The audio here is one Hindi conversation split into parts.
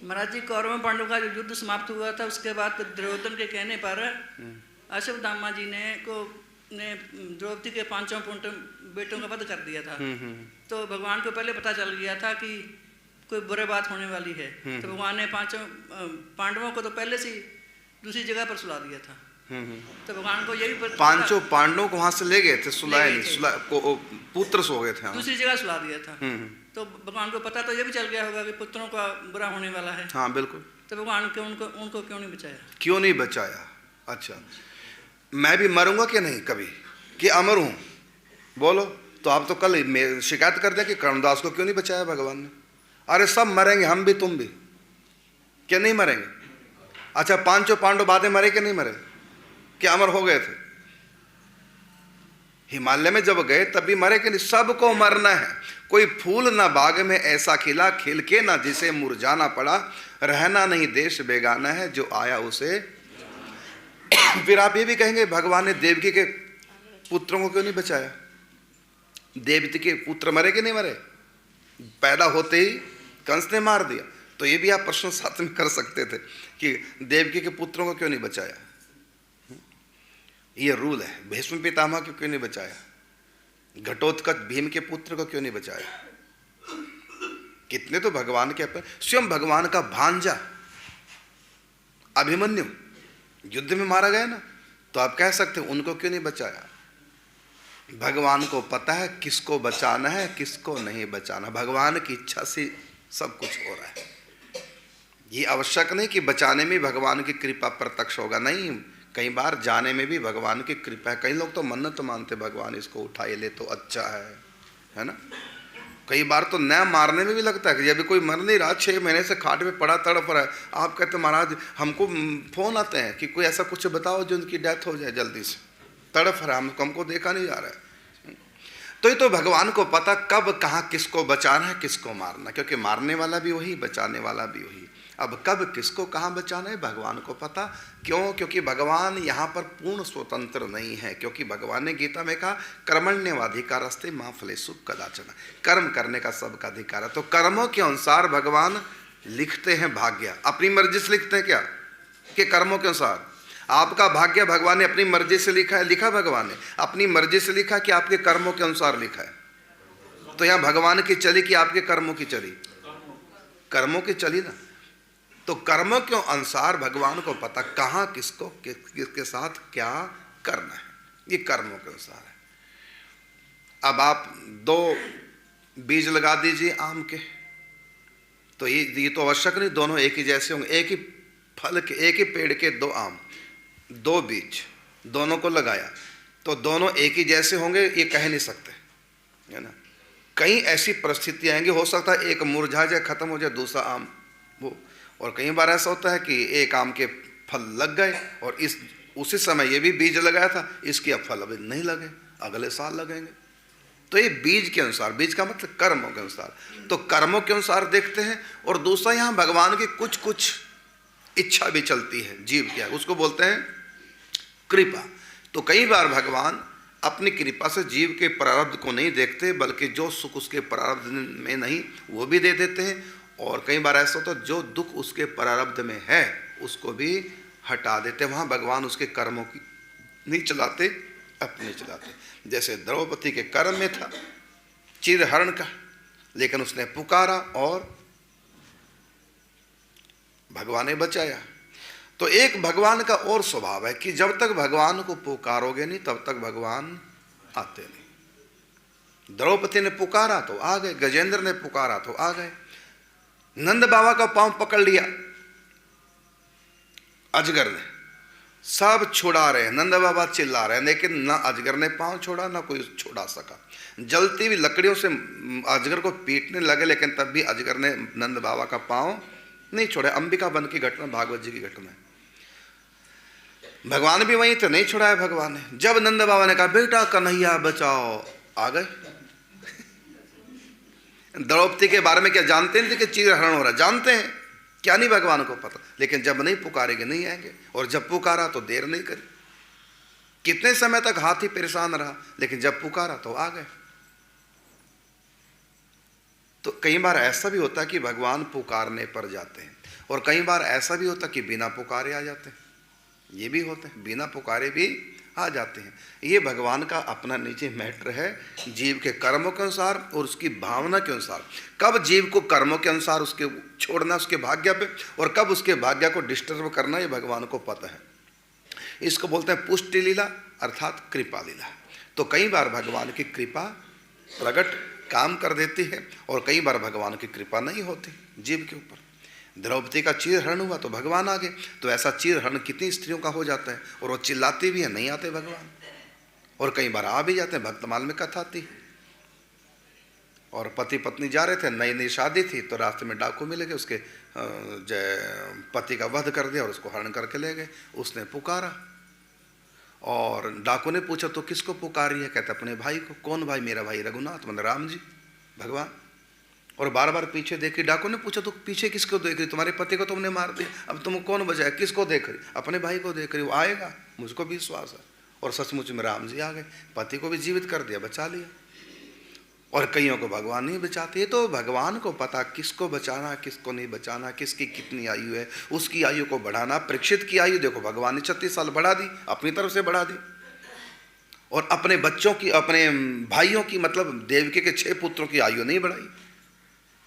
महाराज जी, कौरवों पांडवों का जो युद्ध समाप्त हुआ था उसके बाद दुर्योधन के कहने पर अश्वत्थामा जी ने द्रौपदी के 5 बेटों का वध कर दिया था। तो भगवान को पहले पता चल गया था कि कोई बुरी बात होने वाली है, तो भगवान ने 5 पांडवों को तो पहले से दूसरी जगह पर सुला दिया था। तो भगवान को यही 5 पांडवों को वहां से ले गए थे, सुलाए नहीं, पुत्र सो गए थे, दूसरी जगह सुला दिया था। तो भगवान को पता तो ये भी चल गया होगा कि पुत्रों का बुरा होने वाला है। हाँ बिल्कुल। तो भगवान के उनको क्यों नहीं बचाया? क्यों नहीं बचाया? अच्छा, मैं भी मरूंगा कि नहीं कभी, कि अमर हूं? बोलो। तो आप तो कल शिकायत कर दें कि कर्णदास को क्यों नहीं बचाया भगवान ने। अरे सब मरेंगे, हम भी तुम भी, क्या नहीं मरेंगे? अच्छा, 5 पांडव बातें मरे कि नहीं मरे? क्या अमर हो गए थे? हिमालय में जब गए तब भी मरे कि नहीं? सबको मरना है। कोई फूल ना बाग में ऐसा खिला, खिल के ना जिसे मुरझाना पड़ा, रहना नहीं देश बेगाना है जो आया उसे। फिर आप ये भी कहेंगे भगवान ने देवकी के पुत्रों को क्यों नहीं बचाया? देवकी के पुत्र मरे कि नहीं मरे? पैदा होते ही कंस ने मार दिया। तो ये भी आप प्रश्न साथ में कर सकते थे कि देवकी के पुत्रों को क्यों नहीं बचाया। ये रूल है। भीष्म पितामह को क्यों नहीं बचाया? घटोत्कच भीम के पुत्र को क्यों नहीं बचाया? कितने तो भगवान के स्वयं भगवान का भांजा अभिमन्यु युद्ध में मारा गया ना, तो आप कह सकते हैं उनको क्यों नहीं बचाया? भगवान को पता है किसको बचाना है, किसको नहीं बचाना। भगवान की इच्छा से सब कुछ हो रहा है। ये आवश्यक नहीं कि बचाने में भगवान की कृपा प्रत्यक्ष होगा, नहीं, कई बार जाने में भी भगवान की कृपा है। कई लोग तो मन्नत मानते, भगवान इसको उठाए ले तो अच्छा है ना। कई बार तो न मारने में भी लगता है कि अभी कोई मर नहीं रहा, 6 महीने से खाट पे पड़ा तड़प रहा है, आप कहते महाराज हमको फोन आते हैं कि कोई ऐसा कुछ बताओ जो उनकी डेथ हो जाए जल्दी से, तड़प रहा है, हमको देखा नहीं जा रहा है। तो ये तो भगवान को पता कब कहाँ किसको बचाना है, किसको मारना, क्योंकि मारने वाला भी वही, बचाने वाला भी वही। अब कब किसको कहाँ बचाना है भगवान को पता। क्यों? क्योंकि भगवान यहाँ पर पूर्ण स्वतंत्र नहीं है। क्योंकि भगवान ने गीता में कहा कर्मण्येवाधिकारस्ते मा फलेषु कदाचन, कर्म करने का सबका अधिकार है। तो कर्मों के अनुसार भगवान लिखते हैं भाग्य। अपनी मर्जी से लिखते हैं क्या? कि कर्मों के अनुसार आपका भाग्य भगवान ने अपनी मर्जी से लिखा है? लिखा भगवान ने अपनी मर्जी से लिखा कि आपके कर्मों के अनुसार लिखा है? तो यहाँ भगवान की चली कि आपके कर्मों की चली? कर्मों की चली ना। तो कर्मों के अनुसार भगवान को पता कहाँ किसको किसके साथ क्या करना है, ये कर्मों के अनुसार है। अब आप 2 बीज लगा दीजिए आम के, तो ये तो आवश्यक नहीं दोनों एक ही जैसे होंगे। एक ही फल के, एक ही पेड़ के 2 आम, 2 बीज, दोनों को लगाया तो दोनों एक ही जैसे होंगे, ये कह नहीं सकते, है ना। कई ऐसी परिस्थिति आएंगी, हो सकता है एक मुरझा जाए, खत्म हो जाए, दूसरा आम वो। और कई बार ऐसा होता है कि एक आम के फल लग गए और उसी समय ये भी बीज लगाया था, इसके अब फल अभी नहीं लगे, अगले साल लगेंगे। तो ये बीज के अनुसार, बीज का मतलब कर्मों के अनुसार, तो कर्मों के अनुसार देखते हैं। और दूसरा यहाँ भगवान की कुछ कुछ इच्छा भी चलती है जीव क्या, उसको बोलते हैं कृपा। तो कई बार भगवान अपनी कृपा से जीव के प्रारब्ध को नहीं देखते, बल्कि जो सुख उसके प्रारब्ध में नहीं वो भी दे देते हैं। और कई बार ऐसा होता है जो दुख उसके प्रारब्ध में है उसको भी हटा देते। वहाँ भगवान उसके कर्मों की नहीं चलाते, अपने चलाते। जैसे द्रौपदी के कर्म में था चिरहरण का, लेकिन उसने पुकारा और भगवान ने बचाया। तो एक भगवान का और स्वभाव है कि जब तक भगवान को पुकारोगे नहीं तब तक भगवान आते नहीं। द्रौपदी ने पुकारा तो आ गए, गजेंद्र ने पुकारा तो आ गए। नंद बाबा का पांव पकड़ लिया अजगर ने, सब छुड़ा रहे हैं, नंद बाबा चिल्ला रहे हैं, लेकिन ना अजगर ने पांव छोड़ा ना कोई छुड़ा सका। जलती हुई लकड़ियों से अजगर को पीटने लगे, लेकिन तब भी अजगर ने नंद बाबा का पांव नहीं छोड़ा। अंबिका वन की घटना, भागवत जी की घटना है। भगवान भी वहीं थे, नहीं छुड़ाया भगवान ने। जब नंद बाबा ने कहा बेटा कन्हैया बचाओ, आ गए। द्रौपदी के बारे में क्या जानते थे कि चिरहरण हो रहा? जानते हैं, क्या नहीं भगवान को पता। लेकिन जब नहीं पुकारेंगे नहीं आएंगे, और जब पुकारा तो देर नहीं करी। कितने समय तक हाथी परेशान रहा, लेकिन जब पुकारा तो आ गए। तो कई बार ऐसा भी होता है कि भगवान पुकारने पर जाते हैं, और कई बार ऐसा भी होता है कि बिना पुकारे आ जाते हैं। ये भी होते हैं, बिना पुकारे भी आ जाते हैं। ये भगवान का अपना नीचे मैटर है, जीव के कर्मों के अनुसार और उसकी भावना के अनुसार। कब जीव को कर्मों के अनुसार उसके छोड़ना उसके भाग्य पे, और कब उसके भाग्य को डिस्टर्ब करना, ये भगवान को पता है। इसको बोलते हैं पुष्टि लीला अर्थात कृपा लीला। तो कई बार भगवान की कृपा प्रकट काम कर देती है, और कई बार भगवान की कृपा नहीं होती जीव के ऊपर। द्रौपदी का चीरहरण हुआ तो भगवान आ गए, तो ऐसा चीरहरण कितनी स्त्रियों का हो जाता है, और वो चिल्लाती भी है, नहीं आते भगवान, और कई बार आ भी जाते हैं। भक्तमाल में कथा थी, और पति पत्नी जा रहे थे, नई नई शादी थी, तो रास्ते में डाकू मिले गए, उसके पति का वध कर दिया और उसको हरण करके ले गए। उसने पुकारा, और डाकू ने पूछा तो किसको पुकार रही है? कहते अपने भाई को। कौन भाई? मेरा भाई रघुनाथ, मतलब राम जी, भगवान। और बार बार पीछे देखी। डाकू ने पूछा तो पीछे किसको देख रही? तुम्हारे पति को तुमने मार दिया, अब तुम कौन बचाया? किसको देख रही? अपने भाई को देख रही। वो आएगा, मुझको भी विश्वास है। और सचमुच में राम जी आ गए, पति को भी जीवित कर दिया, बचा लिया। और कईयों को भगवान नहीं बचाते। ये तो भगवान को पता किसको बचाना, किसको नहीं बचाना, किसकी कितनी आयु है, उसकी आयु को बढ़ाना। परीक्षित की आयु देखो, भगवान ने 36 साल बढ़ा दी, अपनी तरफ से बढ़ा दी। और अपने बच्चों की, अपने भाइयों की, मतलब देवकी के 6 पुत्रों की आयु नहीं बढ़ाई।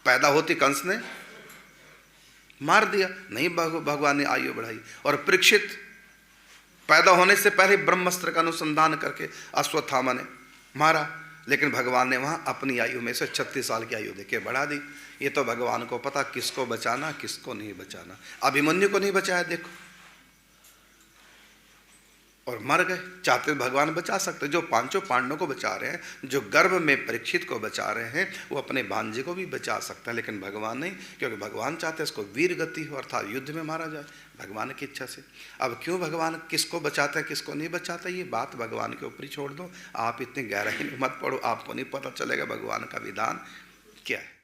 पैदा होती कंस ने मार दिया, नहीं भगवान ने आयु बढ़ाई। और परीक्षित पैदा होने से पहले ब्रह्मास्त्र का अनुसंधान करके अश्वत्थामा ने मारा, लेकिन भगवान ने वहां अपनी आयु में से 36 साल की आयु देके बढ़ा दी। ये तो भगवान को पता किसको बचाना, किसको नहीं बचाना। अभिमन्यु को नहीं बचाया देखो, और मर गए। चाहते भगवान बचा सकते। जो 5 पांडवों को बचा रहे हैं, जो गर्भ में परीक्षित को बचा रहे हैं, वो अपने भांजे को भी बचा सकता है, लेकिन भगवान नहीं, क्योंकि भगवान चाहते हैं इसको वीर गति हो, अर्थात युद्ध में मारा जाए भगवान की इच्छा से। अब क्यों भगवान किसको बचाता है, किसको नहीं बचाता, ये बात भगवान के ऊपर ही छोड़ दो। आप इतनी गहराई में मत पढ़ो, आपको नहीं पता चलेगा भगवान का विधान क्या है।